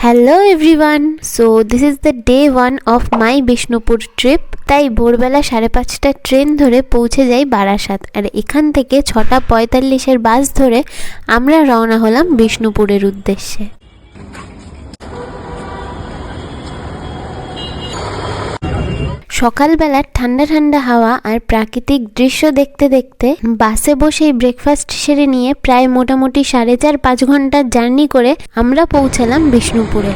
Hello everyone, so this is the day 1 of my Bishnupur trip. তাই ভোরবেলা 5:30টার train ধরে পৌঁছে যাই বারাসাত, আর এখান থেকে 6:45-এর বাস ধরে আমরা রওনা হলাম বিষ্ণুপুরের উদ্দেশ্যে। সকালবেলার ঠান্ডা ঠান্ডা হাওয়া আর প্রাকৃতিক দৃশ্য দেখতে দেখতে বাসে বসেই ব্রেকফাস্ট সেরে নিয়ে প্রায় মোটামুটি 4.5-5 ঘন্টার জার্নি করে আমরা পৌঁছালাম বিষ্ণুপুরে।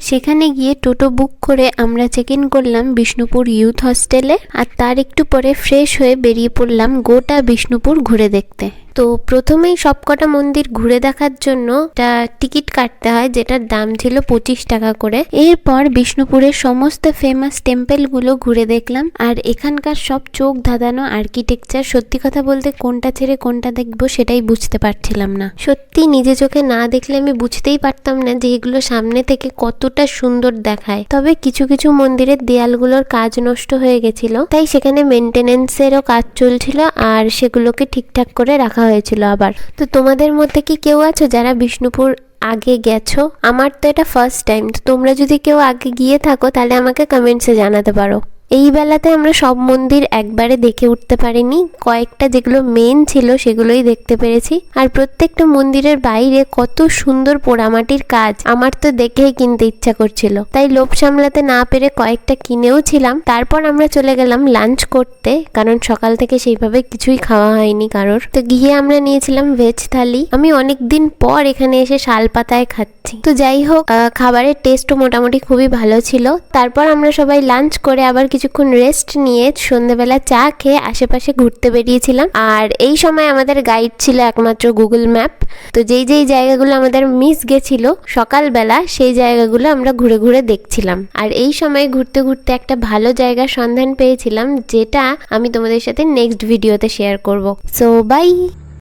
সেখানে গিয়ে টোটো বুক করে আমরা চেক ইন করলাম বিষ্ণুপুর ইউথ হস্টেলে, আর তার একটু পরে ফ্রেশ হয়ে বেরিয়ে পড়লাম গোটা বিষ্ণুপুর ঘুরে দেখতে। তো প্রথমেই সবকটা মন্দির ঘুরে দেখার জন্য একটা টিকিট কাটতে হয়, যেটার দাম ছিল 25 টাকা করে। এরপর বিষ্ণুপুরের সমস্ত ফেমাস টেম্পলগুলো ঘুরে দেখলাম, আর এখানকার সব চোখ ধাঁধানো আর্কিটেকচার, সত্যি কথা বলতে কোনটা ছেড়ে কোনটা দেখবো সেটাই বুঝতে পারছিলাম না। সত্যি নিজে চোখে না দেখলে আমি বুঝতেই পারতাম না যে এগুলো সামনে থেকে কতটা সুন্দর দেখায়। তবে কিছু কিছু মন্দিরের দেয়ালগুলোর কাজ নষ্ট হয়ে গেছিল, তাই সেখানে মেনটেনেন্সেরও কাজ চলছিল আর সেগুলোকে ঠিকঠাক করে রাখা হয়েছিল আবার। তো তোমাদের মধ্যে কি কেউ আছো যারা বিষ্ণুপুর আগে গেছো? আমার তো এটা ফার্স্ট টাইম। তো তোমরা যদি কেউ আগে গিয়ে থাকো তাহলে আমাকে কমেন্টসে জানাতে পারো। এই বেলাতে আমরা সব মন্দির একবারে দেখে উঠতে পারিনি, কয়েকটা যেগুলো মেন ছিল সেগুলোই দেখতে পেরেছি। আর প্রত্যেকটা মন্দিরের বাইরে কত সুন্দর পোড়ামাটির কাজ, আমার তো দেখেই কিনতে ইচ্ছা করছিল, তাই লোভ সামলাতে না পেরে কয়েকটা কিনেও ছিলাম। তারপর আমরা চলে গেলাম লাঞ্চ করতে, কারণ সকাল থেকে সেইভাবে কিছুই খাওয়া হয়নি কারোর। তো গিয়ে আমরা নিয়েছিলাম ভেজ থালি। আমি অনেকদিন পর এখানে এসে শালপাতায় খাচ্ছি। তো যাই হোক, খাবারের টেস্টও মোটামুটি খুবই ভালো ছিল। তারপর আমরা সবাই লাঞ্চ করে আবার কিছুক্ষণ রেস্ট নিয়ে সন্ধ্যেবেলা চা খেয়ে আশেপাশে ঘুরতে বেরিয়েছিলাম। আর এই সময় আমাদের গাইড ছিল একমাত্র গুগল ম্যাপ। তো যেই যেই জায়গাগুলো আমাদের মিস গেছিল সকালবেলা, সেই জায়গাগুলো আমরা ঘুরে ঘুরে দেখছিলাম। আর এই সময় ঘুরতে ঘুরতে একটা ভালো জায়গার সন্ধান পেয়েছিলাম, যেটা আমি তোমাদের সাথে নেক্সট ভিডিওতে শেয়ার করব। So by.